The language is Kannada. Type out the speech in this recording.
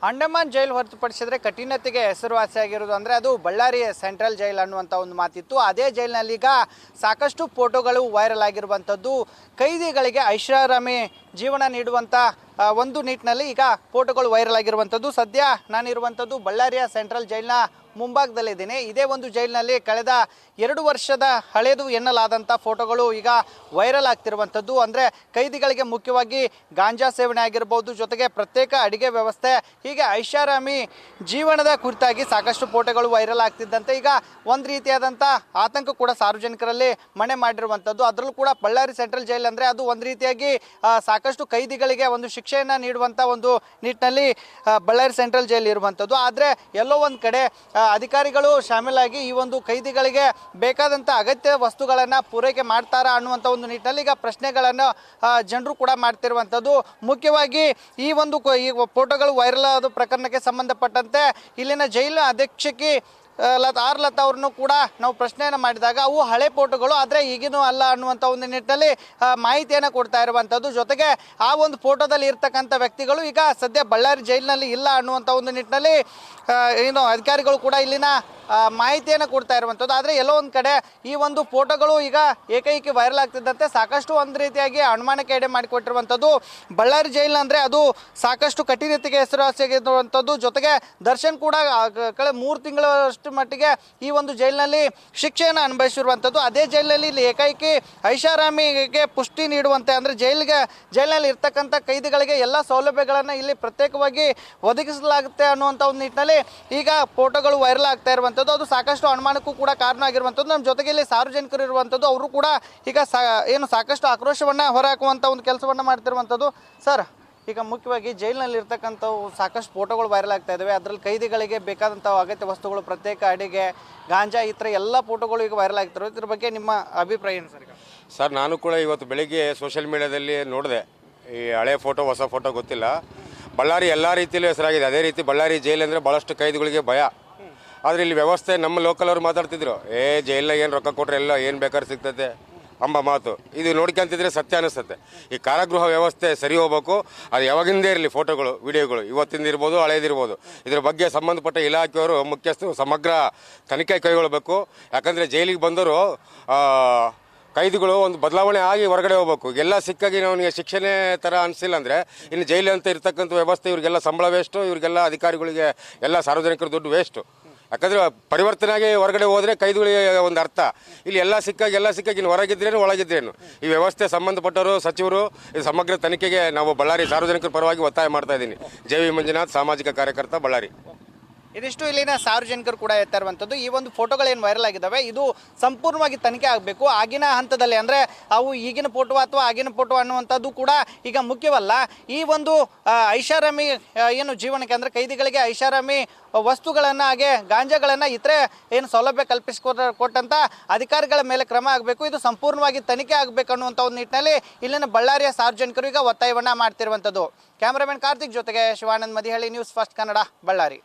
ಅಂಡಮಾನ್ ಜೈಲು ಹೊರತುಪಡಿಸಿದ್ರೆ ಕಠಿಣತೆಗೆ ಹೆಸರುವಾಸಿಯಾಗಿರೋದು ಅಂದರೆ ಅದು ಬಳ್ಳಾರಿ ಸೆಂಟ್ರಲ್ ಜೈಲ್ ಅನ್ನುವಂಥ ಒಂದು ಮಾತಿತ್ತು. ಅದೇ ಜೈಲಿನಲ್ಲಿ ಈಗ ಸಾಕಷ್ಟು ಫೋಟೋಗಳು ವೈರಲ್ ಆಗಿರುವಂಥದ್ದು. ಕೈದಿಗಳಿಗೆ ಐಷಾರಾಮಿ ಜೀವನ ನೀಡುವಂಥ ಒಂದು ನಿಟ್ಟಿನಲ್ಲಿ ಈಗ ಫೋಟೋಗಳು ವೈರಲ್ ಆಗಿರುವಂಥದ್ದು. ಸದ್ಯ ನಾನಿರುವಂಥದ್ದು ಬಳ್ಳಾರಿಯ ಸೆಂಟ್ರಲ್ ಜೈಲಿನ ಮುಂಭಾಗದಲ್ಲಿದ್ದೀನಿ. ಇದೇ ಒಂದು ಜೈಲಿನಲ್ಲಿ ಕಳೆದ 2 ವರ್ಷದ ಹಳೆಯದು ಎನ್ನಲಾದಂಥ ಫೋಟೋಗಳು ಈಗ ವೈರಲ್ ಆಗ್ತಿರುವಂಥದ್ದು. ಅಂದರೆ ಕೈದಿಗಳಿಗೆ ಮುಖ್ಯವಾಗಿ ಗಾಂಜಾ ಸೇವನೆ ಆಗಿರ್ಬೋದು, ಜೊತೆಗೆ ಪ್ರತ್ಯೇಕ ಅಡಿಗೆ ವ್ಯವಸ್ಥೆ, ಹೀಗೆ ಐಷಾರಾಮಿ ಜೀವನದ ಕುರಿತಾಗಿ ಸಾಕಷ್ಟು ಫೋಟೋಗಳು ವೈರಲ್ ಆಗ್ತಿದ್ದಂತೆ ಈಗ ಒಂದು ರೀತಿಯಾದಂಥ ಆತಂಕ ಕೂಡ ಸಾರ್ವಜನಿಕರಲ್ಲಿ ಮನೆ ಮಾಡಿರುವಂಥದ್ದು. ಅದರಲ್ಲೂ ಕೂಡ ಬಳ್ಳಾರಿ ಸೆಂಟ್ರಲ್ ಜೈಲ್ ಅಂದರೆ ಅದು ಒಂದು ರೀತಿಯಾಗಿ ಸಾಕಷ್ಟು ಕೈದಿಗಳಿಗೆ ಒಂದು ಶಿಕ್ಷೆಯನ್ನು ನೀಡುವಂಥ ಒಂದು ನಿಟ್ಟಿನಲ್ಲಿ ಬಳ್ಳಾರಿ ಸೆಂಟ್ರಲ್ ಜೈಲ್ ಇರುವಂಥದ್ದು. ಆದರೆ ಎಲ್ಲೋ ಒಂದು ಕಡೆ ಅಧಿಕಾರಿಗಳು ಶಾಮೀಲಾಗಿ ಈ ಒಂದು ಕೈದಿಗಳಿಗೆ ಬೇಕಾದಂಥ ಅಗತ್ಯ ವಸ್ತುಗಳನ್ನು ಪೂರೈಕೆ ಮಾಡ್ತಾರಾ ಅನ್ನುವಂಥ ಒಂದು ನಿಟ್ಟಿನಲ್ಲಿ ಈಗ ಪ್ರಶ್ನೆಗಳನ್ನು ಜನರು ಕೂಡ ಮಾಡ್ತಿರುವಂಥದ್ದು. ಮುಖ್ಯವಾಗಿ ಈ ಒಂದು ಫೋಟೋಗಳು ವೈರಲ್ ಆದ ಪ್ರಕರಣಕ್ಕೆ ಸಂಬಂಧಪಟ್ಟಂತೆ ಇಲ್ಲಿನ ಜೈಲು ಅಧೀಕ್ಷಕಿ ಲತಾ ಅವ್ರನ್ನು ಕೂಡ ನಾವು ಪ್ರಶ್ನೆಯನ್ನು ಮಾಡಿದಾಗ ಅವು ಹಳೆ ಫೋಟೋಗಳು, ಆದರೆ ಈಗಿನೂ ಅಲ್ಲ ಅನ್ನುವಂಥ ಒಂದು ನಿಟ್ಟಿನಲ್ಲಿ ಮಾಹಿತಿಯನ್ನು ಕೊಡ್ತಾ ಇರುವಂಥದ್ದು. ಜೊತೆಗೆ ಆ ಒಂದು ಫೋಟೋದಲ್ಲಿ ಇರ್ತಕ್ಕಂಥ ವ್ಯಕ್ತಿಗಳು ಈಗ ಸದ್ಯ ಬಳ್ಳಾರಿ ಜೈಲಿನಲ್ಲಿ ಇಲ್ಲ ಅನ್ನುವಂಥ ಒಂದು ನಿಟ್ಟಿನಲ್ಲಿ ಏನು ಅಧಿಕಾರಿಗಳು ಕೂಡ ಇಲ್ಲಿನ ಮಾಹಿತಿಯನ್ನು ಕೊಡ್ತಾ ಇರುವಂಥದ್ದು. ಆದರೆ ಎಲ್ಲೋ ಒಂದು ಕಡೆ ಈ ಒಂದು ಫೋಟೋಗಳು ಈಗ ಏಕೈಕಿ ವೈರಲ್ ಆಗ್ತಿದ್ದಂತೆ ಸಾಕಷ್ಟು ಒಂದು ರೀತಿಯಾಗಿ ಅನುಮಾನಕ್ಕೆ ಎಡೆ ಮಾಡಿಕೊಟ್ಟಿರುವಂಥದ್ದು. ಬಳ್ಳಾರಿ ಜೈಲು ಅಂದರೆ ಅದು ಸಾಕಷ್ಟು ಕಠಿಣತೆಗೆ ಹೆಸರುವಾಸಿಯಾಗಿರುವಂಥದ್ದು. ಜೊತೆಗೆ ದರ್ಶನ್ ಕೂಡ ಕಳೆದ 3 ತಿಂಗಳಷ್ಟು ಮಟ್ಟಿಗೆ ಈ ಒಂದು ಜೈಲಿನಲ್ಲಿ ಶಿಕ್ಷೆಯನ್ನು ಅನುಭವಿಸಿರುವಂಥದ್ದು. ಅದೇ ಜೈಲಿನಲ್ಲಿ ಇಲ್ಲಿ ಏಕೈಕಿ ಐಷಾರಾಮಿಗೆ ಪುಷ್ಟಿ ನೀಡುವಂತೆ ಅಂದರೆ ಜೈಲಿನಲ್ಲಿ ಇರ್ತಕ್ಕಂಥ ಕೈದಿಗಳಿಗೆ ಎಲ್ಲ ಸೌಲಭ್ಯಗಳನ್ನು ಇಲ್ಲಿ ಪ್ರತ್ಯೇಕವಾಗಿ ಒದಗಿಸಲಾಗುತ್ತೆ ಅನ್ನುವಂಥ ಒಂದು ನಿಟ್ಟಿನಲ್ಲಿ ಈಗ ಫೋಟೋಗಳು ವೈರಲ್ ಆಗ್ತಾ ಇರುವಂಥದ್ದು. ಅದು ಸಾಕಷ್ಟು ಅನುಮಾನಕ್ಕೂ ಕೂಡ ಕಾರಣ ಆಗಿರುವಂಥದ್ದು. ನಮ್ಮ ಜೊತೆಗೆ ಇಲ್ಲಿ ಸಾರ್ವಜನಿಕರು ಇರುವಂಥದ್ದು, ಅವರು ಕೂಡ ಈಗ ಏನು ಸಾಕಷ್ಟು ಆಕ್ರೋಶವನ್ನು ಹೊರಹಾಕುವಂಥ ಒಂದು ಕೆಲಸವನ್ನು ಮಾಡ್ತಿರುವಂಥದ್ದು. ಸರ್, ಈಗ ಮುಖ್ಯವಾಗಿ ಜೈಲಿನಲ್ಲಿ ಇರ್ತಕ್ಕಂಥವು ಸಾಕಷ್ಟು ಫೋಟೋಗಳು ವೈರಲ್ ಆಗ್ತಾ ಇದ್ದಾವೆ. ಅದರಲ್ಲಿ ಕೈದಿಗಳಿಗೆ ಬೇಕಾದಂಥ ಅಗತ್ಯ ವಸ್ತುಗಳು, ಪ್ರತ್ಯೇಕ ಅಡಿಗೆ, ಗಾಂಜಾ, ಈ ಥರ ಎಲ್ಲ ಫೋಟೋಗಳು ಈಗ ವೈರಲ್ ಆಗ್ತಿರೋ ಇದ್ರ ಬಗ್ಗೆ ನಿಮ್ಮ ಅಭಿಪ್ರಾಯ ಏನು ಸರ್? ಸರ್, ನಾನು ಕೂಡ ಇವತ್ತು ಬೆಳಿಗ್ಗೆ ಸೋಷಿಯಲ್ ಮೀಡಿಯಾದಲ್ಲಿ ನೋಡಿದೆ. ಈ ಹಳೆ ಫೋಟೋ ಹೊಸ ಫೋಟೋ ಗೊತ್ತಿಲ್ಲ. ಬಳ್ಳಾರಿ ಎಲ್ಲ ರೀತಿಯಲ್ಲೂ ಹೆಸರಾಗಿದೆ. ಅದೇ ರೀತಿ ಬಳ್ಳಾರಿ ಜೈಲು ಅಂದರೆ ಭಾಳಷ್ಟು ಕೈದಿಗಳಿಗೆ ಭಯ. ಆದರೆ ಇಲ್ಲಿ ವ್ಯವಸ್ಥೆ ನಮ್ಮ ಲೋಕಲ್ ಅವರು ಮಾತಾಡ್ತಿದ್ರು, ಜೈಲಿನಾಗ ಏನು ರೊಕ್ಕ ಕೊಟ್ಟರೆ ಎಲ್ಲ ಏನು ಬೇಕಾದ್ರೂ ಸಿಗ್ತದೆ ಅಂಬ ಮಾತು. ಇದು ನೋಡ್ಕೊಂತಿದ್ರೆ ಸತ್ಯ ಅನಿಸುತ್ತೆ. ಈ ಕಾರಾಗೃಹ ವ್ಯವಸ್ಥೆ ಸರಿ ಹೋಗ್ಬೇಕು. ಅದು ಯಾವಾಗಿಂದೇ ಇರಲಿ, ಫೋಟೋಗಳು, ವಿಡಿಯೋಗಳು ಇವತ್ತಿಂದ ಇರ್ಬೋದು, ಹಳೇದಿರ್ಬೋದು. ಇದ್ರ ಬಗ್ಗೆ ಸಂಬಂಧಪಟ್ಟ ಇಲಾಖೆಯವರು ಮುಖ್ಯಸ್ಥರು ಸಮಗ್ರ ತನಿಖೆ ಕೈಗೊಳ್ಳಬೇಕು. ಯಾಕಂದರೆ ಜೈಲಿಗೆ ಬಂದವರು ಕೈದಿಗಳು ಒಂದು ಬದಲಾವಣೆ ಆಗಿ ಹೊರಗಡೆ ಹೋಗ್ಬೇಕು. ಎಲ್ಲ ಸಿಕ್ಕಾಗಿ ಅವನಿಗೆ ಶಿಕ್ಷಣೆ ಥರ ಅನಿಸಿಲ್ಲ ಅಂದರೆ ಇನ್ನು ಜೈಲು ಅಂತ ಇರ್ತಕ್ಕಂಥ ವ್ಯವಸ್ಥೆ ಇವರಿಗೆಲ್ಲ ಸಂಬಳ ವೇಸ್ಟು, ಇವರಿಗೆಲ್ಲ ಅಧಿಕಾರಿಗಳಿಗೆ ಎಲ್ಲ ಸಾರ್ವಜನಿಕರ ದುಡ್ಡು ವೇಸ್ಟು. ಯಾಕಂದರೆ ಪರಿವರ್ತನೆಯಾಗಿ ಹೊರಗಡೆ ಹೋದರೆ ಕೈದುಗಳಿಗೆ ಒಂದು ಅರ್ಥ. ಇಲ್ಲಿ ಎಲ್ಲ ಸಿಕ್ಕಾಗಿ ಇನ್ನು ಹೊರಗಿದ್ರೇನು ಒಳಗಿದ್ರೇನು. ಈ ವ್ಯವಸ್ಥೆ ಸಂಬಂಧಪಟ್ಟವರು ಸಚಿವರು ಇದು ಸಮಗ್ರ ತನಿಖೆಗೆ ನಾವು ಬಳ್ಳಾರಿ ಸಾರ್ವಜನಿಕರ ಪರವಾಗಿ ಒತ್ತಾಯ ಮಾಡ್ತಾ ಇದ್ದೀನಿ. ಜೆ.ವಿ. ಮಂಜುನಾಥ್, ಸಾಮಾಜಿಕ ಕಾರ್ಯಕರ್ತ, ಬಳ್ಳಾರಿ. ಇದಿಷ್ಟು ಇಲ್ಲಿನ ಸಾರ್ವಜನಿಕರು ಕೂಡ ಹೇಳ್ತಾ ಇರುವಂಥದ್ದು. ಈ ಒಂದು ಫೋಟೋಗಳೇನು ವೈರಲ್ ಆಗಿದ್ದಾವೆ ಇದು ಸಂಪೂರ್ಣವಾಗಿ ತನಿಖೆ ಆಗಬೇಕು. ಆಗಿನ ಹಂತದಲ್ಲಿ ಅಂದರೆ ಅವು ಈಗಿನ ಫೋಟೋ ಅಥವಾ ಆಗಿನ ಫೋಟೋ ಅನ್ನುವಂಥದ್ದು ಕೂಡ ಈಗ ಮುಖ್ಯವಲ್ಲ. ಈ ಒಂದು ಐಷಾರಾಮಿ ಏನು ಜೀವನಕ್ಕೆ ಅಂದರೆ ಕೈದಿಗಳಿಗೆ ಐಷಾರಾಮಿ ವಸ್ತುಗಳನ್ನು, ಹಾಗೆ ಗಾಂಜಾಗಳನ್ನು, ಇತರೆ ಏನು ಸೌಲಭ್ಯ ಕೊಟ್ಟಂಥ ಅಧಿಕಾರಿಗಳ ಮೇಲೆ ಕ್ರಮ ಆಗಬೇಕು. ಇದು ಸಂಪೂರ್ಣವಾಗಿ ತನಿಖೆ ಆಗಬೇಕು ಅನ್ನುವಂಥ ಒಂದು ನಿಟ್ಟಿನಲ್ಲಿ ಇಲ್ಲಿನ ಬಳ್ಳಾರಿಯ ಸಾರ್ವಜನಿಕರು ಈಗ ಒತ್ತಾಯವನ್ನು ಮಾಡ್ತಿರುವಂಥದ್ದು. ಕ್ಯಾಮರಾಮನ್ ಕಾರ್ತಿಕ್ ಜೊತೆಗೆ ಶಿವಾನಂದ್ ಮದಿಹಳ್ಳಿ, ನ್ಯೂಸ್ ಫಸ್ಟ್ ಕನ್ನಡ, ಬಳ್ಳಾರಿ.